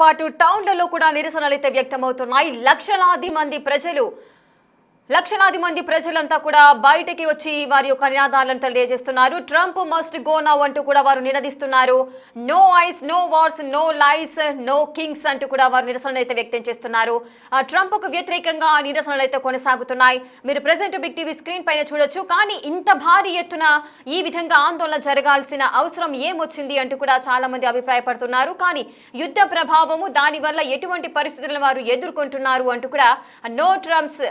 పాటు టౌన్లలో కూడా నిరసనలైతే వ్యక్తమవుతున్నాయి. లక్షలాది మంది ప్రజలంతా కూడా బయటికి వచ్చి వారి యొక్క నినాదాలను తెలియజేస్తున్నారు. ట్రంప్ మస్ట్ గో నౌ అంటూ కూడా వారు నినదిస్తున్నారు. No ICE, no wars, no lies, no kings అంటూ కూడా వారు నిరసనలు అయితే వ్యక్తం చేస్తున్నారు. ట్రంప్ కు వ్యతిరేకంగా నిరసనలు అయితే కొనసాగుతున్నాయి. మీరు ప్రెసెంట్ బిగ్ టీవీ స్క్రీన్ పైన చూడొచ్చు. కానీ ఇంత భారీ ఎత్తున ఈ విధంగా ఆందోళన జరగాల్సిన అవసరం ఏమొచ్చింది అంటూ కూడా చాలా మంది అభిప్రాయపడుతున్నారు. కానీ యుద్ధ ప్రభావము, దానివల్ల ఎటువంటి పరిస్థితులను వారు ఎదుర్కొంటున్నారు అంటూ కూడా నో ట్రంప్స్,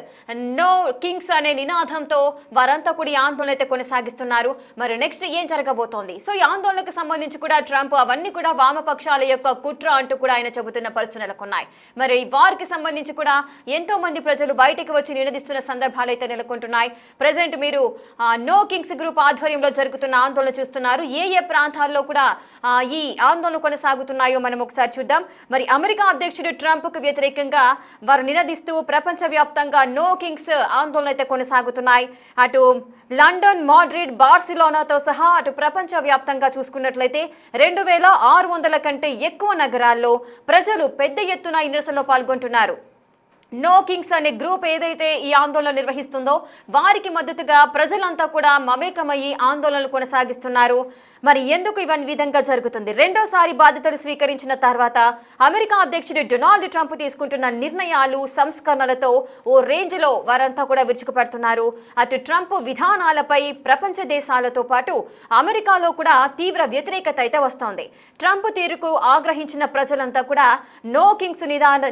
నో కింగ్స్ అనే నినాదంతో వారంతా కూడా ఈ ఆందోళన అయితే కొనసాగిస్తున్నారు. మరి నెక్స్ట్ ఏం జరగబోతోంది? సో ఈ ఆందోళనకు సంబంధించి కూడా ట్రంప్ అవన్నీ కూడా వామపక్షాల యొక్క కుట్ర అంటూ కూడా ఆయన చెబుతున్న పరిస్థితులకు ఉన్నాయి. మరి వారికి సంబంధించి కూడా ఎంతో మంది ప్రజలు బయటకు వచ్చి నినదిస్తున్న సందర్భాలు అయితే నెలకొంటున్నాయి. ప్రెసెంట్ మీరు నో కింగ్స్ గ్రూప్ ఆధ్వర్యంలో జరుగుతున్న ఆందోళన చూస్తున్నారు. ఏ ప్రాంతాల్లో కూడా ఈ ఆందోళన కొనసాగుతున్నాయో మనం ఒకసారి చూద్దాం. మరి అమెరికా అధ్యక్షుడు ట్రంప్ కు వ్యతిరేకంగా వారు నినదిస్తూ ప్రపంచవ్యాప్తంగా నో కింగ్స్ ఆందోళన అయితే కొనసాగుతున్నాయి. అటు లండన్, మాడ్రిడ్, బార్సిలోనాతో సహా అటు ప్రపంచ వ్యాప్తంగా చూసుకున్నట్లయితే 2600 కంటే ఎక్కువ నగరాల్లో ప్రజలు పెద్ద ఎత్తున ఈ నిరసనలో పాల్గొంటున్నారు. నో కింగ్స్ అనే గ్రూప్ ఏదైతే ఈ ఆందోళన నిర్వహిస్తుందో వారికి మద్దతుగా ప్రజలంతా కూడా మమేకమయ్యి ఆందోళనలు కొనసాగిస్తున్నారు. మరి ఎందుకు ఇవన్నీ విధంగా జరుగుతుంది? రెండోసారి బాధ్యతలు స్వీకరించిన తర్వాత అమెరికా అధ్యక్షుడు డొనాల్డ్ ట్రంప్ తీసుకుంటున్న నిర్ణయాలు, సంస్కరణలతో ఓ రేంజ్లో వారంతా కూడా విరుచుకుపడుతున్నారు. అటు ట్రంప్ విధానాలపై ప్రపంచ దేశాలతో పాటు అమెరికాలో కూడా తీవ్ర వ్యతిరేకత అయితే వస్తోంది. ట్రంప్ తీరుకు ఆగ్రహించిన ప్రజలంతా కూడా నో కింగ్స్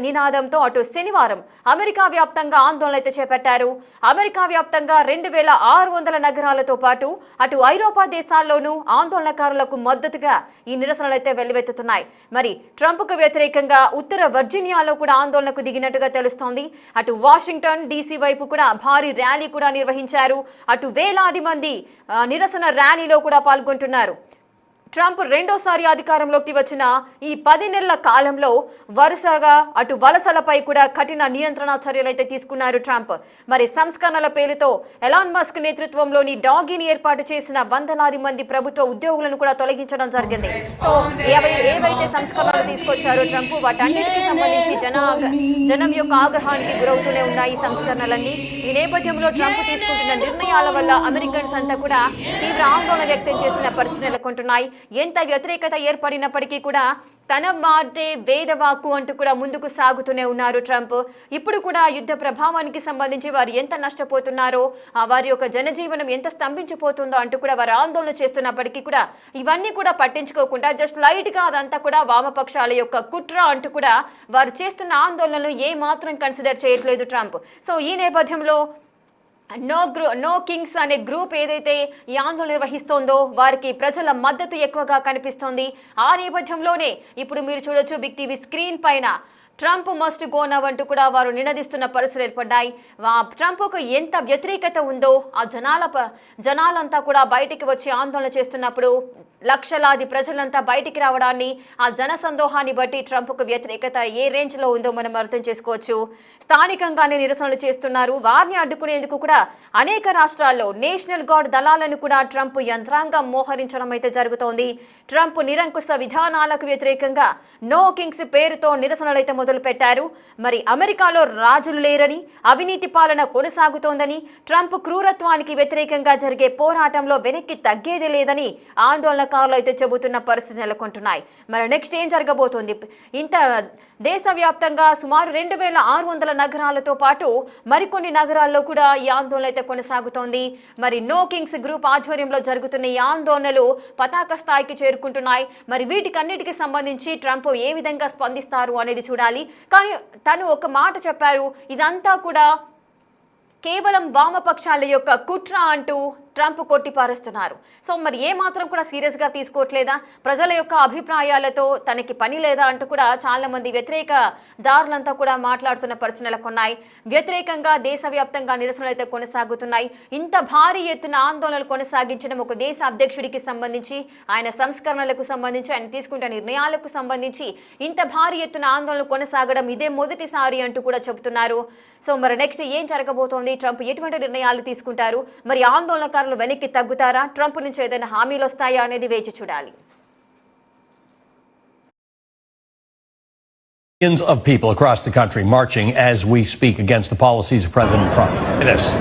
నినాదంతో అటు శనివారం అమెరికా వ్యాప్తంగా ఆందోళన అయితే చేపట్టారు. అమెరికా వ్యాప్తంగా 2600 నగరాలతో పాటు అటు ఐరోపా దేశాల్లోనూ ఆందోళనకారులకు మద్దతుగా ఈ నిరసనలు అయితే వెల్లువెత్తుతున్నాయి. మరి ట్రంప్ కు వ్యతిరేకంగా ఉత్తర వర్జీనియాలో కూడా ఆందోళనకు దిగినట్టుగా తెలుస్తోంది. అటు వాషింగ్టన్ డీసీ వైపు కూడా భారీ ర్యాలీ కూడా నిర్వహించారు. అటు వేలాది మంది నిరసన ర్యాలీలో కూడా పాల్గొంటున్నారు. ట్రంప్ రెండోసారి అధికారంలోకి వచ్చిన ఈ 10 నెలల కాలంలో వరుసగా అటు వలసలపై కూడా కఠిన నియంత్రణ చర్యలు అయితే తీసుకున్నారు ట్రంప్. మరి సంస్కరణల పేరుతో ఎలాన్ మస్క్ నేతృత్వంలోని డాగిని ఏర్పాటు చేసిన వందలాది మంది ప్రభుత్వ ఉద్యోగులను కూడా తొలగించడం జరిగింది. సో ఏవైతే సంస్కరణలు తీసుకొచ్చారో ట్రంప్, వాటన్నిటికీ సంబంధించి జనం యొక్క ఆగ్రహానికి గురవుతూనే ఉన్నాయి ఈ సంస్కరణలన్నీ. ఈ నేపథ్యంలో ట్రంప్ తీసుకుంటున్న నిర్ణయాల వల్ల అమెరికన్స్ అంతా కూడా తీవ్ర ఆందోళన వ్యక్తం చేస్తున్న పరిస్థితులు నెలకొంటున్నాయి. ఎంత వ్యతిరేకత ఏర్పడినప్పటికీ కూడా తన మాటే వేదవాక్కు అంటూ కూడా ముందుకు సాగుతూనే ఉన్నారు ట్రంప్. ఇప్పుడు కూడా యుద్ధ ప్రభావానికి సంబంధించి వారు ఎంత నష్టపోతున్నారో, వారి యొక్క జనజీవనం ఎంత స్తంభించిపోతుందో అంటూ కూడా వారు ఆందోళన చేస్తున్నప్పటికీ కూడా ఇవన్నీ కూడా పట్టించుకోకుండా జస్ట్ లైట్ గా అదంతా కూడా వామపక్షాల యొక్క కుట్ర అంటూ కూడా వారు చేస్తున్న ఆందోళనలు ఏ మాత్రం కన్సిడర్ చేయట్లేదు ట్రంప్. సో ఈ నేపథ్యంలో నో కింగ్స్ అనే గ్రూప్ ఏదైతే ఈ ఆందోళన నిర్వహిస్తోందో వారికి ప్రజల మద్దతు ఎక్కువగా కనిపిస్తోంది. ఆ నేపథ్యంలోనే ఇప్పుడు మీరు చూడొచ్చు బిగ్ టీవీ స్క్రీన్ పైన ట్రంప్ మస్ట్ గో నౌ అంటూ కూడా వారు నినదిస్తున్న పరిస్థితులు ఏర్పడ్డాయి. ట్రంప్కు ఎంత వ్యతిరేకత ఉందో ఆ జనాలంతా కూడా బయటికి వచ్చి ఆందోళన చేస్తున్నప్పుడు లక్షలాది ప్రజలంతా బయటికి రావడాన్ని, ఆ జన సందోహాన్ని బట్టి ట్రంప్కు వ్యతిరేకత ఏ రేంజ్లో ఉందో మనం అర్థం చేసుకోవచ్చు. స్థానికంగానే నిరసనలు చేస్తున్నారు. వారిని అడ్డుకునేందుకు కూడా అనేక రాష్ట్రాల్లో నేషనల్ గార్డ్ దళాలను కూడా ట్రంప్ యంత్రాంగం మోహరించడం అయితే జరుగుతోంది. ట్రంప్ నిరంకుశ విధానాలకు వ్యతిరేకంగా నో కింగ్స్ పేరుతో నిరసనలు అయితే మొదలు పెట్టారు. మరి అమెరికాలో రాజులు లేరని, అవినీతి పాలన కొనసాగుతోందని, ట్రంప్ క్రూరత్వానికి వ్యతిరేకంగా జరిగే పోరాటంలో వెనక్కి తగ్గేది లేదని ఆందోళనకారులు అయితే చెబుతున్న పరిస్థితి నెలకొంటున్నాయి. మరి నెక్స్ట్ ఏం జరగబోతోంది? ఇంత దేశవ్యాప్తంగా సుమారు 2600 నగరాలతో పాటు మరికొన్ని నగరాల్లో కూడా ఈ ఆందోళన అయితే కొనసాగుతోంది. మరి నో కింగ్స్ గ్రూప్ ఆధ్వర్యంలో జరుగుతున్న ఈ ఆందోళనలు పతాక స్థాయికి చేరుకుంటున్నాయి. మరి వీటికన్నిటికీ సంబంధించి ట్రంప్ ఏ విధంగా స్పందిస్తారు అనేది చూడాలి. కానీ తను ఒక మాట చెప్పారు, ఇదంతా కూడా కేవలం వామపక్షాల యొక్క కుట్ర అంటూ ట్రంప్ కొట్టిపారేస్తున్నారు. సో మరి ఏ మాత్రం కూడా సీరియస్గా తీసుకోవట్లేదా? ప్రజల యొక్క అభిప్రాయాలతో తనకి పని లేదా అంటూ కూడా చాలా మంది వ్యతిరేక దారులంతా కూడా మాట్లాడుతున్న పరిస్థితులు ఉన్నాయి. వ్యతిరేకంగా దేశవ్యాప్తంగా నిరసనలు అయితే కొనసాగుతున్నాయి. ఇంత భారీ ఎత్తున ఆందోళనలు కొనసాగించడం ఒక దేశ అధ్యక్షుడికి సంబంధించి, ఆయన సంస్కరణలకు సంబంధించి, ఆయన తీసుకుంటున్న నిర్ణయాలకు సంబంధించి ఇంత భారీ ఎత్తున ఆందోళనలు కొనసాగడం ఇదే మొదటిసారి అంటూ కూడా చెబుతున్నారు. సో మరి నెక్స్ట్ ఏం జరగబోతోంది? ట్రంప్ ఎటువంటి నిర్ణయాలు తీసుకుంటారు? మరి ఆందోళనకారులు వెనక్కి తగ్గుతారా? ట్రంప్ నుంచి ఏదైనా హామీలు వస్తాయా అనేది వేచి చూడాలి. Millions of people across the country marching as we speak against the policies of President Trump. This.